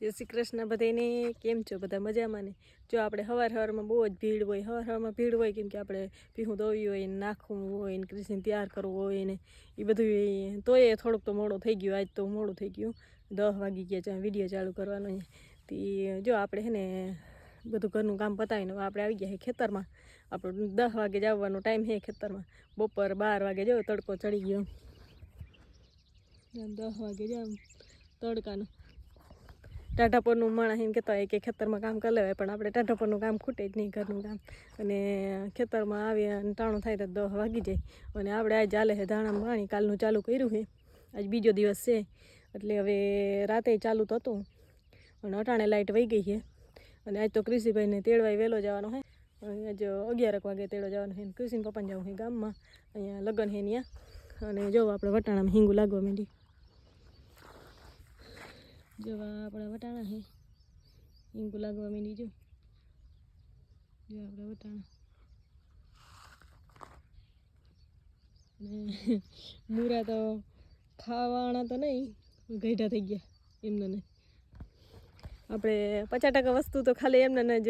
જય શ્રી કૃષ્ણ બધાને કેમ છો બધા મજામાં ને જો આપણે સવારમાં બહુ જ ભીડ હોય સવારમાં ભીડ હોય કેમ કે આપણે પીહું દોવી હોય ને નાખવું હોય ને કૃષ્ણ તૈયાર કરવું હોય ને એ બધું તોય થોડુંક તો મોડું થઈ ગયું આજ તો મોડું થઈ ગયું 10 વાગી ગયા છે વિડીયો ચાલુ કરવાનો તે જો આપણે હે ને બધું ઘરનું કામ પતાવીને આપણે આવી ગયા છે ખેતરમાં આપણો 10 વાગે જવાનો ટાઈમ છે ખેતરમાં બપોર 12 વાગે જો તડકો ચડી ગયો 10 વાગે જાવ તડકાનો ટાઢાપરનું માણસ એમ કહેતા હોય કે ખેતરમાં કામ કરી લેવાય પણ આપણે ટાઢાપરનું કામ ખૂટે જ નહીં ઘરનું કામ અને ખેતરમાં આવી અને ટાણું થાય તો 10 વાગી જાય અને આપણે આજ ચાલે છે ધાણામાં પાણી કાલનું ચાલુ કર્યું છે આજ બીજો દિવસ છે એટલે હવે રાતે ચાલુ તો હતું અને અટાણે લાઇટ વહી ગઈ છે અને આજ તો કૃષિભાઈને તેડવાય વહેલો જવાનો છે આજ 11 વાગે તેડવા જવાનું છે કૃષિને પપ્પાને જવું છે ગામમાં અહીંયા લગ્ન છે ત્યાં અને જો આપણે વટાણામાં હિંગું લાગવા માંડી જેવા આપણા વટાણા છે હિંગું લાગવા માંડી જો આપણા વટાણા ને મૂરા તો ખાવાના તો નહીં ગઈઢા થઈ ગયા એમને નહીં આપણે 50% વસ્તુ તો ખાલી એમને જ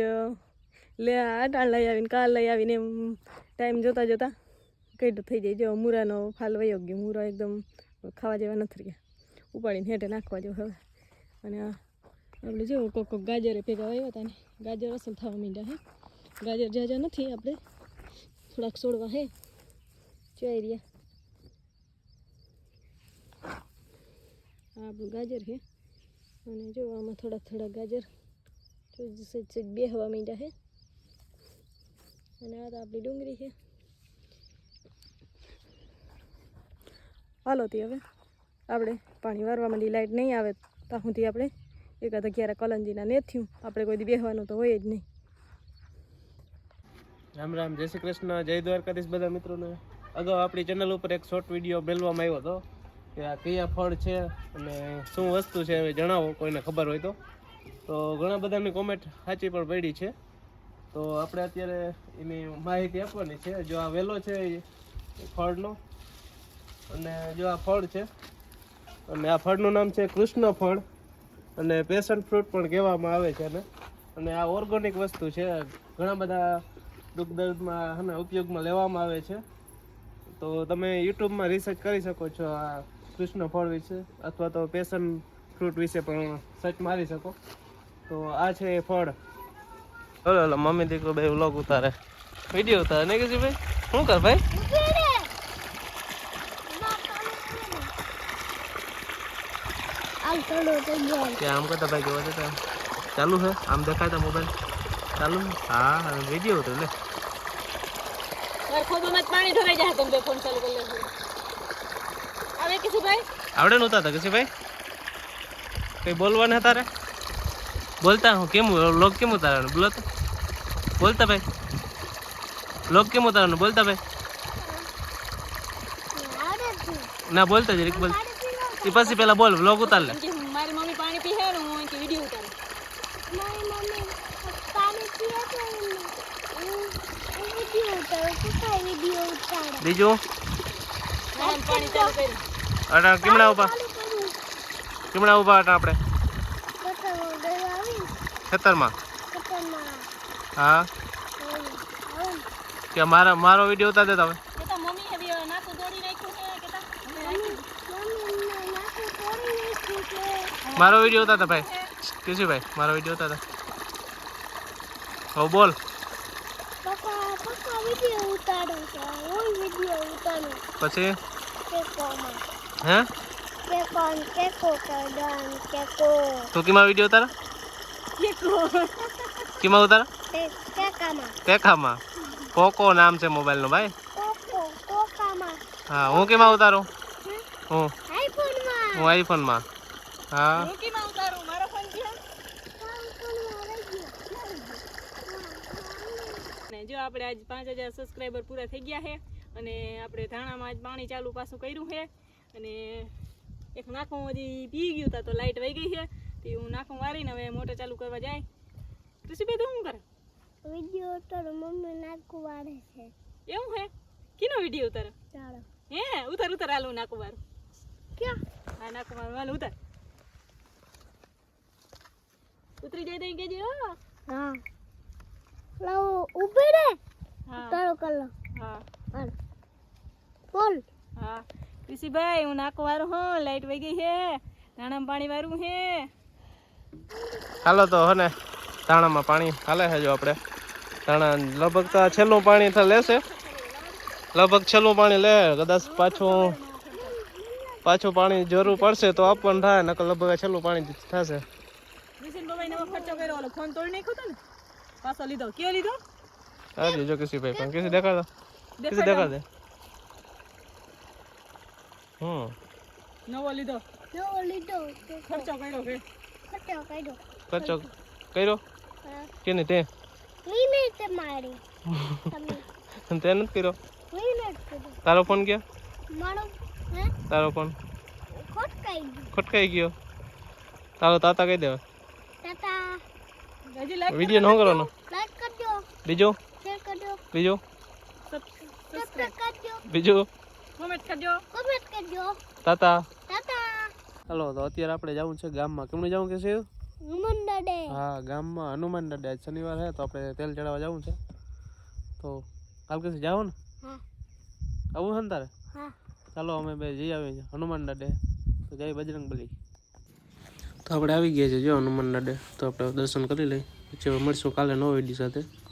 અટાણ લઈ આવીને કાલ લઈ આવીને એમ ટાઈમ જોતા જોતા ગઈઢું થઈ જાય જો મૂરાનો ફાલ વયો ગયો મૂરા એકદમ ખાવા જેવા નથી રહ્યા ઉપાડીને હેઠે નાખવા જો હવે અને આપણે જો કોક ગાજરે ભેગા આવ્યા હતા ને ગાજર અસલ થવા માંડ્યા હે ગાજર જાજા નથી આપણે થોડાક છોડવા હે જોઈ રહ્યા આ આપણું ગાજર છે અને જો આમાં થોડા ગાજર બેહવા માંડ્યા છે અને આ તો આપણી ડુંગળી છે હાલો તે હવે આપણે પાણી વારવા માંડી લાઈટ નહીં આવે ત્યાં સુધી આપણે એકાદ 11 કલંજીના ને થયું આપણે કોઈ દી બેહવાનું તો હોય જ નહીં રામ રામ જય શ્રી કૃષ્ણ જય દ્વારકાધીશ બધા મિત્રોને અગાઉ આપણી ચેનલ ઉપર એક શોર્ટ વિડીયો મેળવામાં આવ્યો હતો કે આ કયા ફળ છે અને શું વસ્તુ છે એ જણાવો કોઈને ખબર હોય તો ઘણા બધાની કોમેન્ટ સાચી પણ પડી છે તો આપણે અત્યારે એની માહિતી આપવાની છે જો આ વેલો છે એ ફળનો અને જો આ ફળ છે અને આ ફળનું નામ છે કૃષ્ણ ફળ અને પેશન ફ્રૂટ પણ કહેવામાં આવે છે અને આ ઓર્ગેનિક વસ્તુ છે ઘણા બધા દુઃખ દર્દમાં અને ઉપયોગમાં લેવામાં આવે છે તો તમે યુટ્યુબમાં રિસર્ચ કરી શકો છો આ કૃષ્ણ ફળ વિશે અથવા તો પેશન ફ્રૂટ વિશે પણ સર્ચ મારી શકો તો આ છે એ ફળ હલો મમ્મી દીકરો ભાઈ વ્લોગ ઉતારે વિડીયો ઉતારે ને કે ભાઈ શું કર ભાઈ क्या आम का दबाई जो है चालू है आम देखा था मोबाइल चालू है हाँ वीडियो तो ले यार खूब मत पानी ढोराई जा तुम फोन चालू कर ले अबे किसी भाई आवड़े नहोता था किसी भाई कहीं बोलवाने था रे बोलता हूँ केम लोग केम उतारा बोलो तो बोलता भाई लोग केम उतारा बोलता भाई ना बोलता जरीक बोल ये પછી પેલા બોલ વ્લોગ ઉતાર લે મારી મમ્મી પાણી પીહે ને હું કે વિડિયો ઉતાર મારી મમ્મી પાણી પીએ તો વિડિયો ઉતાર તો કઈ વિડિયો ઉતાર બીજું પાણી ચાલુ કરી અડા કેમડા ઉભા અટા આપણે ખેતરમાં હા કે મારો વિડિયો ઉતાર દે તમે કેતા મમ્મી હવે નાકો દોડી નાખ્યું છે કેતા मारो वीडियो होता था भाई किसी भाई मारो वीडियो होता था ओ बोल પાપા વિડિયો ઉતારો છે હું વિડિયો ઉતારો પછી કેકોમાં હે કેકો કરડાન કેકો તું કેમાં વિડિયો ઉતારા કેમાં ઉતારા કેકામાં કોકો નામ છે મોબાઈલ નો ભાઈ કોકામાં હા હું કેમાં ઉતારું હું આઈફોન માં હા હું કેમાં ઉતારું મારો ફોન છે ને જો આપણે આજ 5000 સબસ્ક્રાઇબર પૂરા થઈ ગયા છે અને આપણે ધાણામાં આજ પાણી ચાલુ પાછું કર્યું છે અને એક નાખું હજી પી ગયું તા તો લાઈટ વહી ગઈ છે તે હું નાખું વારીને હવે મોટર ચાલુ કરવા જાય કૃષિભાઈ તું શું કરે વિડિયો ઉતારો મમ્મી નાકુ વાળે છે એવું હે કીનો વિડિયો ઉતારે ચાલો હે ઉતાર હાલું નાખું વારું ક્યાં હા નાખું વારું હાલ ઉતાર ઉતરી જાય તો ઈ કહેજે હો. હા લાવો ઊભી રે હા તારો કલર હા હાલ બોલ હા ઋષિભાઈ હું નાકો વાળું હું લાઈટ વહી ગઈ છે નાણામાં પાણી વાળું છે હાલો તો હને ધાણામાં પાણી હાલે છે જો આપણે ધાણા લગભગ તો આ છેલ્લું પાણી તો લેશે લગભગ છેલ્લું પાણી લે કદાચ પાછું પાણી જરૂર પડશે તો આપવાનું થાય નકર લગભગ આ છેલ્લું પાણી થશે ઋષિન બાબાએ નવો ખર્ચો કર્યો ઓલો ફોન તોડી નાખ્યો તો ને પાછો લીધો કયો લીધો હા જો કિસીભાઈ પણ કિસી દેખાડો કિસી દેખાડ દે નવો લીધો જો લીધો ખર્ચો કર્યો કે ખટો કાઢો ખર્ચો કર્યો કે નહીં તે વિને તે મારી તમે તે નથી કર્યો વિને કીધું તારો ફોન ગયો મારો હે તારો ફોન ખોટકાઈ ગયું ખટકાઈ ગયો તારો તાતા કહી દેવા તાતા હજી લાઈક વિડીયો ન કરવાનો લાઈક કરજો બીજું શેર કરજો બીજું સબસ્ક્રાઇબ કરજો બીજું કોમેન્ટ કરજો કમેન્ટ કરજો તાતા તાતા હાલો તો અત્યારે આપણે જવું છે ગામમાં કેમનું જવું કે છે મંડળે હા ગામમાં હનુમાન દાદા આજ શનિવાર છે તો આપણે તેલ ચડાવવા જવું છે તો કાલ કે જાઓ ને હા આવું છે ને તારે હા ચાલો અમે બે જઈ આવીએ છીએ હનુમાન દાદે તો જય બજરંગ બલી તો આપણે આવી ગયા છે જો હનુમાન દાદે તો આપણે દર્શન કરી લઈએ પછી મળશું કાલે નવો વિડીયો સાથે